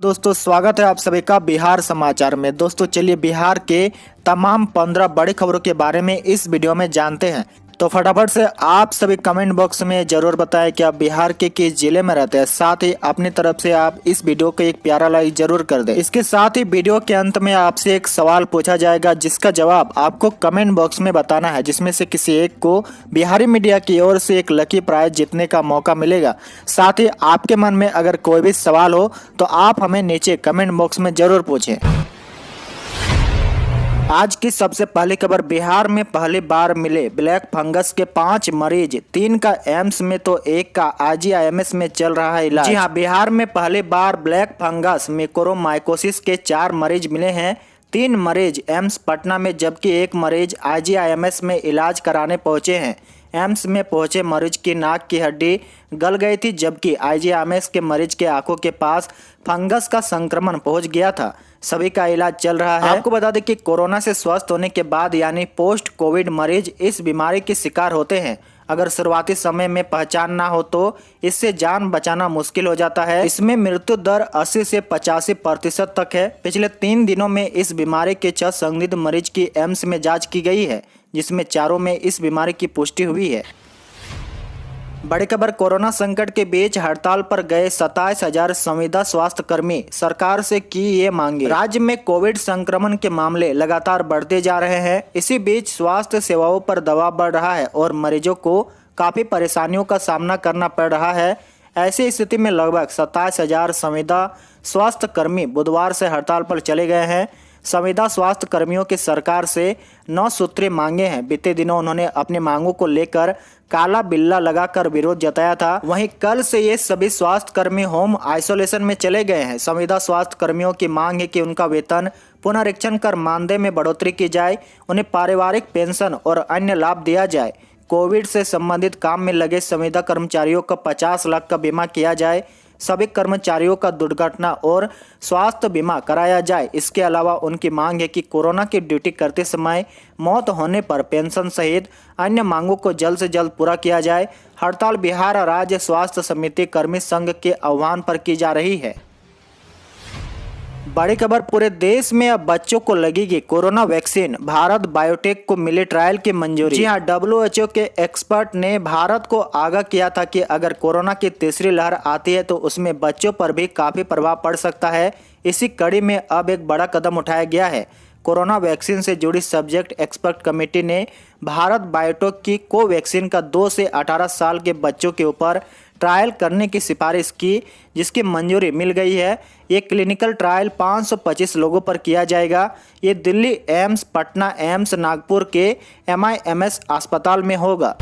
दोस्तों स्वागत है आप सभी का बिहार समाचार में। दोस्तों चलिए बिहार के तमाम 15 बड़ी खबरों के बारे में इस वीडियो में जानते हैं। तो फटाफट से आप सभी कमेंट बॉक्स में जरूर बताएं कि आप बिहार के किस जिले में रहते हैं। साथ ही अपनी तरफ से आप इस वीडियो को एक प्यारा लाइक जरूर कर दें। इसके साथ ही वीडियो के अंत में आपसे एक सवाल पूछा जाएगा जिसका जवाब आपको कमेंट बॉक्स में बताना है, जिसमें से किसी एक को बिहारी मीडिया की ओर से एक लकी प्राइज जीतने का मौका मिलेगा। साथ ही आपके मन में अगर कोई भी सवाल हो तो आप हमें नीचे कमेंट बॉक्स में जरूर पूछें। आज की सबसे पहली खबर, बिहार में पहली बार मिले ब्लैक फंगस के 5 मरीज, 3 का एम्स में तो 1 का आईजीआईएमएस में चल रहा है इलाज। जी हाँ, बिहार में पहली बार ब्लैक फंगस म्यूकोरमाइकोसिस के 4 मरीज मिले हैं। 3 मरीज एम्स पटना में जबकि 1 मरीज आईजीआईएमएस में इलाज कराने पहुंचे हैं। एम्स में पहुंचे मरीज की नाक की हड्डी गल गई थी, जबकि आईजीआईएमएस के मरीज के आंखों के पास फंगस का संक्रमण पहुंच गया था। सभी का इलाज चल रहा है। आपको बता दें कि कोरोना से स्वस्थ होने के बाद यानी पोस्ट कोविड मरीज इस बीमारी के शिकार होते हैं। अगर शुरुआती समय में पहचान ना हो तो इससे जान बचाना मुश्किल हो जाता है। इसमें मृत्यु दर 80 से 85% तक है। पिछले 3 दिनों में इस बीमारी के 6 संदिग्ध मरीज की एम्स में जांच की गई है, जिसमें 4 में इस बीमारी की पुष्टि हुई है। बड़ी खबर, कोरोना संकट के बीच हड़ताल पर गए 27,000 संविदा स्वास्थ्य कर्मी, सरकार से की ये मांगे। राज्य में कोविड संक्रमण के मामले लगातार बढ़ते जा रहे हैं। इसी बीच स्वास्थ्य सेवाओं पर दबाव बढ़ रहा है और मरीजों को काफी परेशानियों का सामना करना पड़ रहा है। ऐसी स्थिति में लगभग 27,000 संविदा स्वास्थ्य कर्मी बुधवार से हड़ताल पर चले गए हैं। संविदा स्वास्थ्य कर्मियों की सरकार से 9 सूत्रीय मांगे हैं। बीते दिनों उन्होंने अपनी मांगों को लेकर काला बिल्ला लगाकर विरोध जताया था। वहीं कल से ये सभी स्वास्थ्य कर्मी होम आइसोलेशन में चले गए हैं। संविदा स्वास्थ्य कर्मियों की मांग है कि उनका वेतन पुनरीक्षण कर मानदेय में बढ़ोतरी की जाए, उन्हें पारिवारिक पेंशन और अन्य लाभ दिया जाए। कोविड से संबंधित काम में लगे संविदा कर्मचारियों का 50 लाख का बीमा किया जाए। सभी कर्मचारियों का दुर्घटना और स्वास्थ्य बीमा कराया जाए। इसके अलावा उनकी मांग है कि कोरोना की ड्यूटी करते समय मौत होने पर पेंशन सहित अन्य मांगों को जल्द से जल्द पूरा किया जाए। हड़ताल बिहार राज्य स्वास्थ्य समिति कर्मी संघ के आह्वान पर की जा रही है। बड़ी खबर, पूरे देश में अब बच्चों को लगेगी कोरोना वैक्सीन, भारत बायोटेक को मिली ट्रायल की मंजूरी। जी हां, WHO के एक्सपर्ट ने भारत को आगाह किया था कि अगर कोरोना की तीसरी लहर आती है तो उसमें बच्चों पर भी काफी प्रभाव पड़ सकता है। इसी कड़ी में अब एक बड़ा कदम उठाया गया है। कोरोना वैक्सीन से जुड़ी सब्जेक्ट एक्सपर्ट कमेटी ने भारत बायोटेक की कोवैक्सीन का 2 से 18 साल के बच्चों के ऊपर ट्रायल करने की सिफारिश की, जिसकी मंजूरी मिल गई है। ये क्लिनिकल ट्रायल 525 लोगों पर किया जाएगा। ये दिल्ली एम्स, पटना एम्स, नागपुर के MIMS अस्पताल में होगा।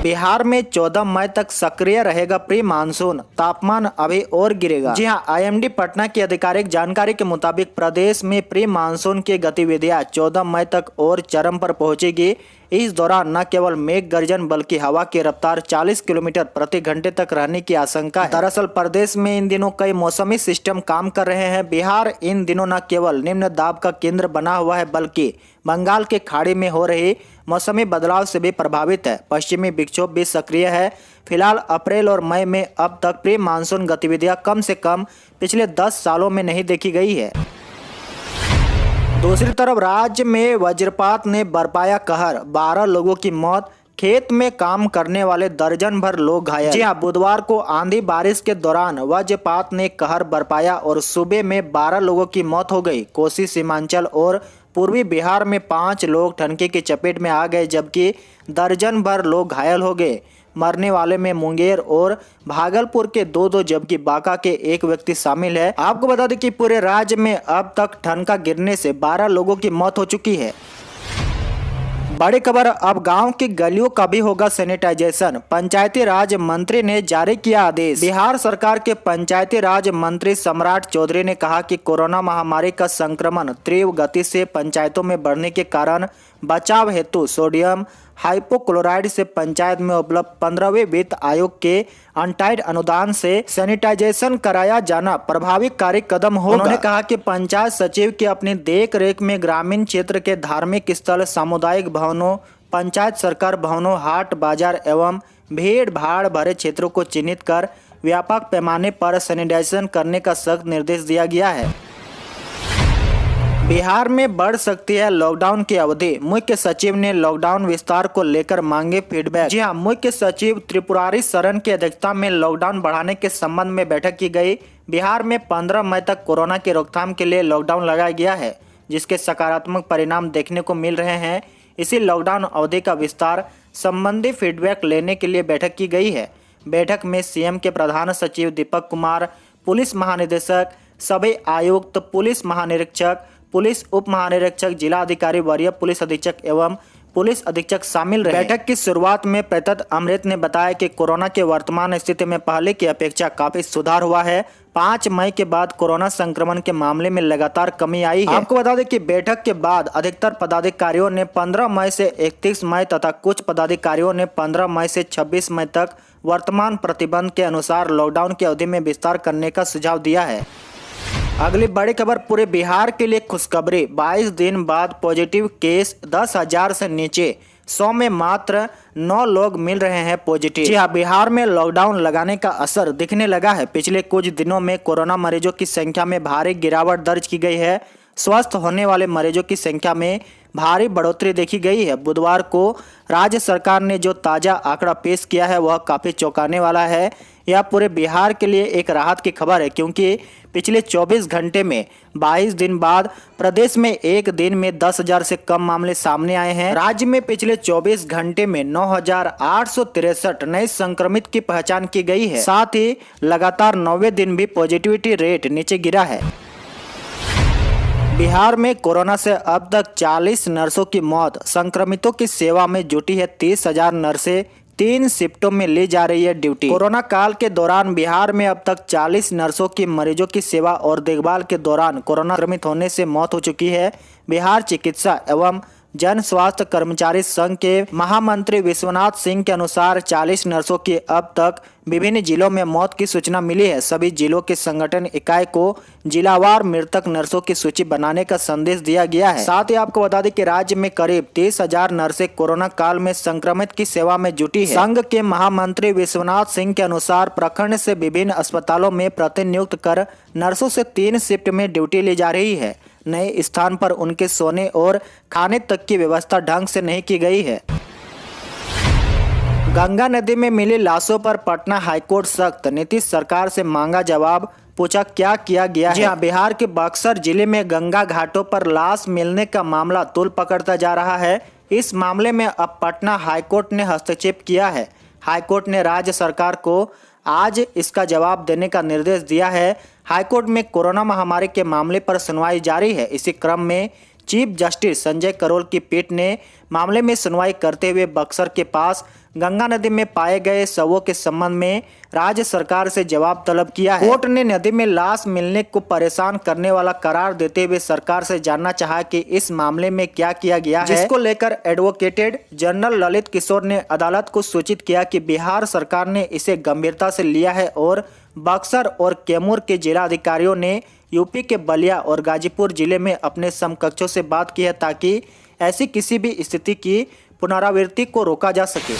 बिहार में 14 मई तक सक्रिय रहेगा प्री मानसून, तापमान अभी और गिरेगा। जी हां, IMD पटना की आधिकारिक जानकारी के मुताबिक प्रदेश में प्री मानसून की गतिविधियां 14 मई तक और चरम पर पहुंचेगी। इस दौरान न केवल मेघ गर्जन बल्कि हवा की रफ्तार 40 किलोमीटर प्रति घंटे तक रहने की आशंका है। दरअसल प्रदेश में इन दिनों कई मौसमी सिस्टम काम कर रहे हैं। बिहार इन दिनों न केवल निम्न दाब का केंद्र बना हुआ है बल्कि बंगाल के खाड़ी में हो रही मौसमी बदलाव से भी प्रभावित है। पश्चिमी विक्षोभ भी सक्रिय है। फिलहाल अप्रैल और मई में अब तक प्री मानसून गतिविधियां कम से कम पिछले 10 सालों में नहीं देखी गई है। दूसरी तरफ राज्य में वज्रपात ने बरपाया कहर, 12 लोगों की मौत, खेत में काम करने वाले दर्जन भर लोग घायल। जी हां, बुधवार को आंधी बारिश के दौरान वज्रपात ने कहर बरपाया और सूबे में 12 लोगों की मौत हो गई। कोसी, सीमांचल और पूर्वी बिहार में 5 लोग ठनके की चपेट में आ गए, जबकि दर्जन भर लोग घायल हो गए। मरने वाले में मुंगेर और भागलपुर के 2-2 जबकि बांका के 1 व्यक्ति शामिल है। आपको बता दें कि पूरे राज्य में अब तक ठनका गिरने से 12 लोगों की मौत हो चुकी है। बड़ी खबर, अब गांव की गलियों का भी होगा सैनिटाइजेशन, पंचायती राज मंत्री ने जारी किया आदेश। बिहार सरकार के पंचायती राज मंत्री सम्राट चौधरी ने कहा कि कोरोना महामारी का संक्रमण तीव्र गति से पंचायतों में बढ़ने के कारण बचाव हेतु सोडियम हाइपोक्लोराइड से पंचायत में उपलब्ध 15वें वित्त आयोग के अनटाइड अनुदान से सैनिटाइजेशन कराया जाना प्रभावकारी कदम होगा। उन्होंने कहा कि पंचायत सचिव की अपनी देख रेख में ग्रामीण क्षेत्र के धार्मिक स्थल, सामुदायिक भवनों, पंचायत सरकार भवनों, हाट बाजार एवं भीड़ भाड़ भरे क्षेत्रों को चिन्हित कर व्यापक पैमाने पर सैनिटाइजेशन करने का सख्त निर्देश दिया गया है। बिहार में बढ़ सकती है लॉकडाउन की अवधि, मुख्य सचिव ने लॉकडाउन विस्तार को लेकर मांगे फीडबैक। जी हां, मुख्य सचिव त्रिपुरारी शरण की अध्यक्षता में लॉकडाउन बढ़ाने के संबंध में बैठक की गई। बिहार में 15 मई तक कोरोना की रोकथाम के लिए लॉकडाउन लगाया गया है, जिसके सकारात्मक परिणाम देखने को मिल रहे हैं। इसी लॉकडाउन अवधि का विस्तार संबंधी फीडबैक लेने के लिए बैठक की गई है। बैठक में सीएम के प्रधान सचिव दीपक कुमार, पुलिस महानिदेशक, सभी आयुक्त, पुलिस महानिरीक्षक, पुलिस उप महानिरीक्षक, जिला अधिकारी, वरीय पुलिस अधीक्षक एवं पुलिस अधीक्षक शामिल रहे। बैठक की शुरुआत में प्रदत्त अमृत ने बताया कि कोरोना के वर्तमान स्थिति में पहले की अपेक्षा काफी सुधार हुआ है। 5 मई के बाद कोरोना संक्रमण के मामले में लगातार कमी आई है। आपको बता दें कि बैठक के बाद अधिकतर पदाधिकारियों ने 15 मई से 31 मई तथा कुछ पदाधिकारियों ने 15 मई से 26 मई तक वर्तमान प्रतिबंध के अनुसार लॉकडाउन की अवधि में विस्तार करने का सुझाव दिया है। अगली बड़ी खबर पूरे बिहार के लिए खुशखबरी। 22 दिन बाद पॉजिटिव केस 10,000 से नीचे, 100 में मात्र 9 लोग मिल रहे हैं पॉजिटिव। जी हां, बिहार में लॉकडाउन लगाने का असर दिखने लगा है। पिछले कुछ दिनों में कोरोना मरीजों की संख्या में भारी गिरावट दर्ज की गई है। स्वस्थ होने वाले मरीजों की संख्या में भारी बढ़ोतरी देखी गई है। बुधवार को राज्य सरकार ने जो ताज़ा आंकड़ा पेश किया है वह काफ़ी चौंकाने वाला है। यह पूरे बिहार के लिए एक राहत की खबर है, क्योंकि पिछले 24 घंटे में 22 दिन बाद प्रदेश में एक दिन में 10,000 से कम मामले सामने आए हैं। राज्य में पिछले 24 घंटे में 9,863 नए संक्रमित की पहचान की गई है। साथ ही लगातार 9वें दिन भी पॉजिटिविटी रेट नीचे गिरा है। बिहार में कोरोना से अब तक 40 नर्सों की मौत। संक्रमितों की सेवा में जुटी है 30,000 नर्सें। 3 शिफ्टों में ली जा रही है ड्यूटी। कोरोना काल के दौरान बिहार में अब तक 40 नर्सों की मरीजों की सेवा और देखभाल के दौरान कोरोना संक्रमित होने से मौत हो चुकी है। बिहार चिकित्सा एवं जन स्वास्थ्य कर्मचारी संघ के महामंत्री विश्वनाथ सिंह के अनुसार 40 नर्सों की अब तक विभिन्न जिलों में मौत की सूचना मिली है। सभी जिलों के संगठन इकाई को जिलावार मृतक नर्सों की सूची बनाने का संदेश दिया गया है। साथ ही आपको बता दें कि राज्य में करीब 30,000 नर्सें कोरोना काल में संक्रमित की सेवा में जुटी है। संघ के महामंत्री विश्वनाथ सिंह के अनुसार प्रखंड से विभिन्न अस्पतालों में प्रतिनियुक्त कर नर्सों से 3 शिफ्ट में ड्यूटी ली जा रही है। नए स्थान पर उनके सोने और खाने तक की व्यवस्था ढंग से नहीं की गई है। गंगा नदी में मिली लाशों पर पटना हाईकोर्ट सख्त। नीतीश सरकार से मांगा जवाब, पूछा क्या किया गया है। जी हां, बिहार के बक्सर जिले में गंगा घाटों पर लाश मिलने का मामला तूल पकड़ता जा रहा है। इस मामले में अब पटना हाईकोर्ट ने हस्तक्षेप किया है। हाईकोर्ट ने राज्य सरकार को आज इसका जवाब देने का निर्देश दिया है। हाईकोर्ट में कोरोना महामारी के मामले पर सुनवाई जारी है। इसी क्रम में चीफ जस्टिस संजय करोल की पीठ ने मामले में सुनवाई करते हुए बक्सर के पास गंगा नदी में पाए गए शवों के संबंध में राज्य सरकार से जवाब तलब किया है। कोर्ट ने नदी में लाश मिलने को परेशान करने वाला करार देते हुए सरकार से जानना चाहा कि इस मामले में क्या किया गया है, जिसको लेकर एडवोकेटेड जनरल ललित किशोर ने अदालत को सूचित किया कि बिहार सरकार ने इसे गंभीरता से लिया है और बक्सर और कैमूर के जिला अधिकारियों ने यूपी के बलिया और गाजीपुर जिले में अपने समकक्षों से बात की है, ताकि ऐसी किसी भी स्थिति की पुनरावृत्ति को रोका जा सके।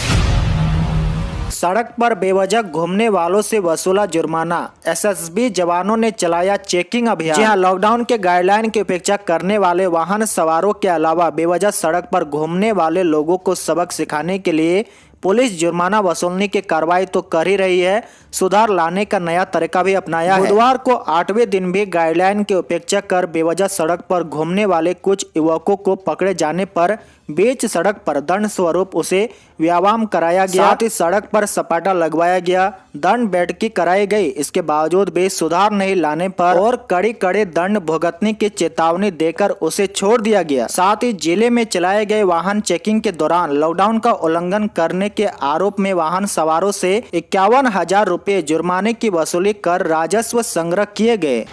सड़क पर बेवजह घूमने वालों से वसूला जुर्माना। एसएसबी जवानों ने चलाया चेकिंग अभियान। जी हां, लॉकडाउन के गाइडलाइन की उपेक्षा करने वाले वाहन सवारों के अलावा बेवजह सड़क पर घूमने वाले लोगों को सबक सिखाने के लिए पुलिस जुर्माना वसूलने की कार्रवाई तो कर ही रही है, सुधार लाने का नया तरीका भी अपनाया है। बुधवार को 8वें दिन भी गाइडलाइन की उपेक्षा कर बेवजह सड़क पर घूमने वाले कुछ युवकों को पकड़े जाने पर बीच सड़क पर दंड स्वरूप उसे व्यायाम कराया गया। साथ ही सड़क पर सपाटा लगवाया गया, दंड बैठकी कराई गई। इसके बावजूद भी सुधार नहीं लाने पर और कड़े दंड भुगतने की चेतावनी देकर उसे छोड़ दिया गया। साथ ही जिले में चलाए गए वाहन चेकिंग के दौरान लॉकडाउन का उल्लंघन करने के आरोप में वाहन सवारों से 51,000 रुपए जुर्माने की वसूली कर राजस्व संग्रह किए गए।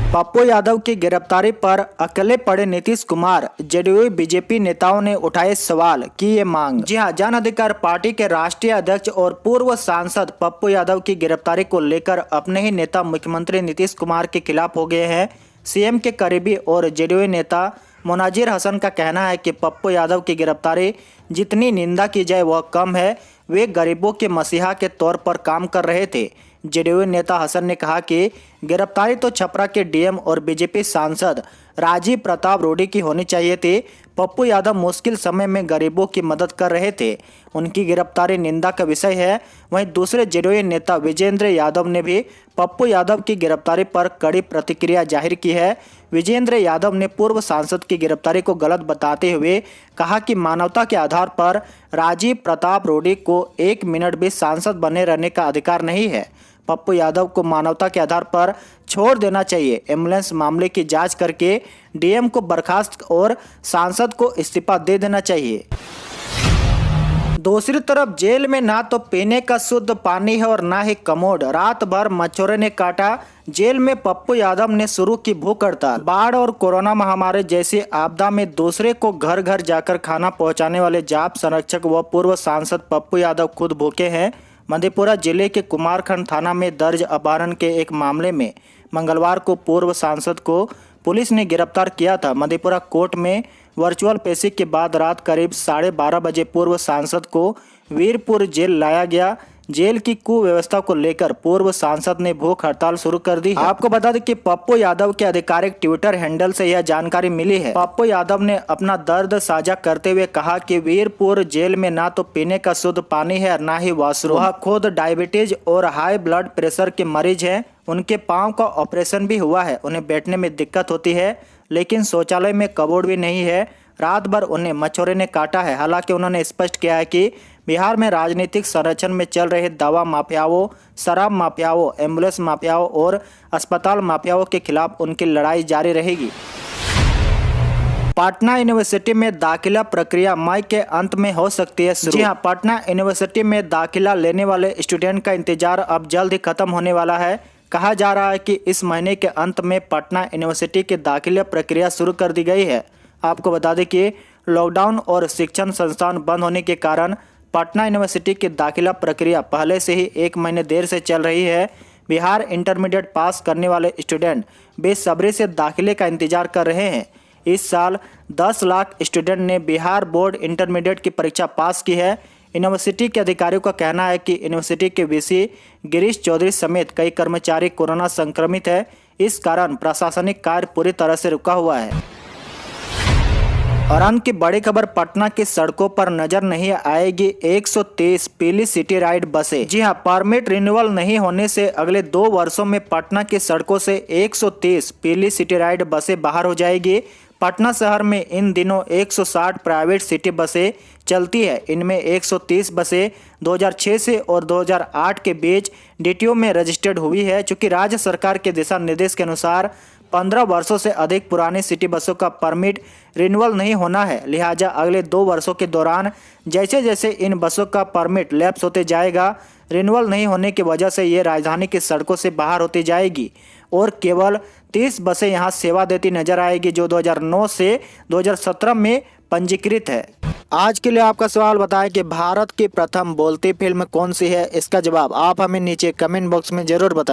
पप्पू यादव की गिरफ्तारी पर अकेले पड़े नीतीश कुमार, जेडीयू बीजेपी नेताओं ने उठाए सवाल, की ये मांग। जी हां, जन अधिकार पार्टी के राष्ट्रीय अध्यक्ष और पूर्व सांसद पप्पू यादव की गिरफ्तारी को लेकर अपने ही नेता मुख्यमंत्री नीतीश कुमार के खिलाफ हो गए हैं। सीएम के करीबी और जेडीयू नेता मुनाजिर हसन का कहना है कि पप्पू यादव की गिरफ्तारी जितनी निंदा की जाए वह कम है। वे गरीबों के मसीहा के तौर पर काम कर रहे थे। जेडीयू नेता हसन ने कहा कि गिरफ्तारी तो छपरा के डीएम और बीजेपी सांसद राजीव प्रताप रूडी की होनी चाहिए थी। पप्पू यादव मुश्किल समय में गरीबों की मदद कर रहे थे, उनकी गिरफ्तारी निंदा का विषय है। वहीं दूसरे जेडीयू नेता विजेंद्र यादव ने भी पप्पू यादव की गिरफ्तारी पर कड़ी प्रतिक्रिया जाहिर की है। विजेंद्र यादव ने पूर्व सांसद की गिरफ्तारी को गलत बताते हुए कहा कि मानवता के आधार पर राजीव प्रताप रूडी को 1 मिनट भी सांसद बने रहने का अधिकार नहीं है। पप्पू यादव को मानवता के आधार पर छोड़ देना चाहिए। एम्बुलेंस मामले की जांच करके डीएम को बर्खास्त और सांसद को इस्तीफा दे देना चाहिए। दूसरी तरफ जेल में ना तो पीने का शुद्ध पानी है और ना ही कमोड। रात भर मच्छरों ने काटा। जेल में पप्पू यादव ने शुरू की भूख हड़ताल। बाढ़ और कोरोना महामारी जैसी आपदा में दूसरे को घर घर जाकर खाना पहुंचाने वाले जाप संरक्षक व पूर्व सांसद पप्पू यादव खुद भूखे हैं। मधेपुरा जिले के कुमारखंड थाना में दर्ज अपहरण के एक मामले में मंगलवार को पूर्व सांसद को पुलिस ने गिरफ्तार किया था। मधेपुरा कोर्ट में वर्चुअल पेशी के बाद रात करीब 12:30 बजे पूर्व सांसद को वीरपुर जेल लाया गया। जेल की कुव्यवस्था को लेकर पूर्व सांसद ने भूख हड़ताल शुरू कर दी है। आपको बता दें कि पप्पू यादव के आधिकारिक ट्विटर हैंडल से यह जानकारी मिली है। पप्पू यादव ने अपना दर्द साझा करते हुए कहा कि वीरपुर जेल में ना तो पीने का शुद्ध पानी है और ना ही वॉशरूम। वह खुद डायबिटीज और हाई ब्लड प्रेशर के मरीज हैं। उनके पाँव का ऑपरेशन भी हुआ है। उन्हें बैठने में दिक्कत होती है, लेकिन शौचालय में कबोर्ड भी नहीं है। रात भर उन्हें मच्छरों ने काटा है। हालांकि उन्होंने स्पष्ट किया है कि बिहार में राजनीतिक संरक्षण में चल रहे दवा माफियाओं, शराब माफियाओं, एम्बुलेंस माफियाओं और अस्पताल माफियाओं के खिलाफ उनकी लड़ाई जारी रहेगी। पटना यूनिवर्सिटी में दाखिला प्रक्रिया मई के अंत में हो सकती है शुरू। जी हां, पटना यूनिवर्सिटी में दाखिला लेने वाले स्टूडेंट का इंतजार अब जल्द ही खत्म होने वाला है। कहा जा रहा है कि इस महीने के अंत में पटना यूनिवर्सिटी की दाखिला प्रक्रिया शुरू कर दी गई है। आपको बता दें कि लॉकडाउन और शिक्षण संस्थान बंद होने के कारण पटना यूनिवर्सिटी की दाखिला प्रक्रिया पहले से ही 1 महीने देर से चल रही है। बिहार इंटरमीडिएट पास करने वाले स्टूडेंट बेसब्री से दाखिले का इंतजार कर रहे हैं। इस साल 10 लाख स्टूडेंट ने बिहार बोर्ड इंटरमीडिएट की परीक्षा पास की है। यूनिवर्सिटी के अधिकारियों का कहना है कि यूनिवर्सिटी के वीसी गिरीश चौधरी समेत कई कर्मचारी कोरोना संक्रमित है। इस कारण प्रशासनिक कार्य पूरी तरह से रुका हुआ है। और अंत की बड़ी खबर, पटना की सड़कों पर नजर नहीं आएगी 130 पीली सिटी राइड बसें। जी हां, परमिट रिन्यूअल नहीं होने से अगले 2 वर्षों में पटना की सड़कों से 130 पीली सिटी राइड बसें बाहर हो जाएगी। पटना शहर में इन दिनों 160 प्राइवेट सिटी बसें चलती है। इनमें 130 बसें 2006 से और 2008 के बीच डीटीओ में रजिस्टर्ड हुई है। चूँकि राज्य सरकार के दिशा निर्देश के अनुसार 15 वर्षों से अधिक पुरानी सिटी बसों का परमिट रिन्यूअल नहीं होना है, लिहाजा अगले 2 वर्षों के दौरान जैसे जैसे इन बसों का परमिट लैप्स होते जाएगा, रिन्यूअल नहीं होने की वजह से ये राजधानी की सड़कों से बाहर होती जाएगी और केवल 30 बसें यहां सेवा देती नजर आएगी, जो 2009 से 2017 में पंजीकृत है। आज के लिए आपका सवाल बताएं कि भारत की प्रथम बोलती फिल्म कौन सी है। इसका जवाब आप हमें नीचे कमेंट बॉक्स में जरूर बताएं।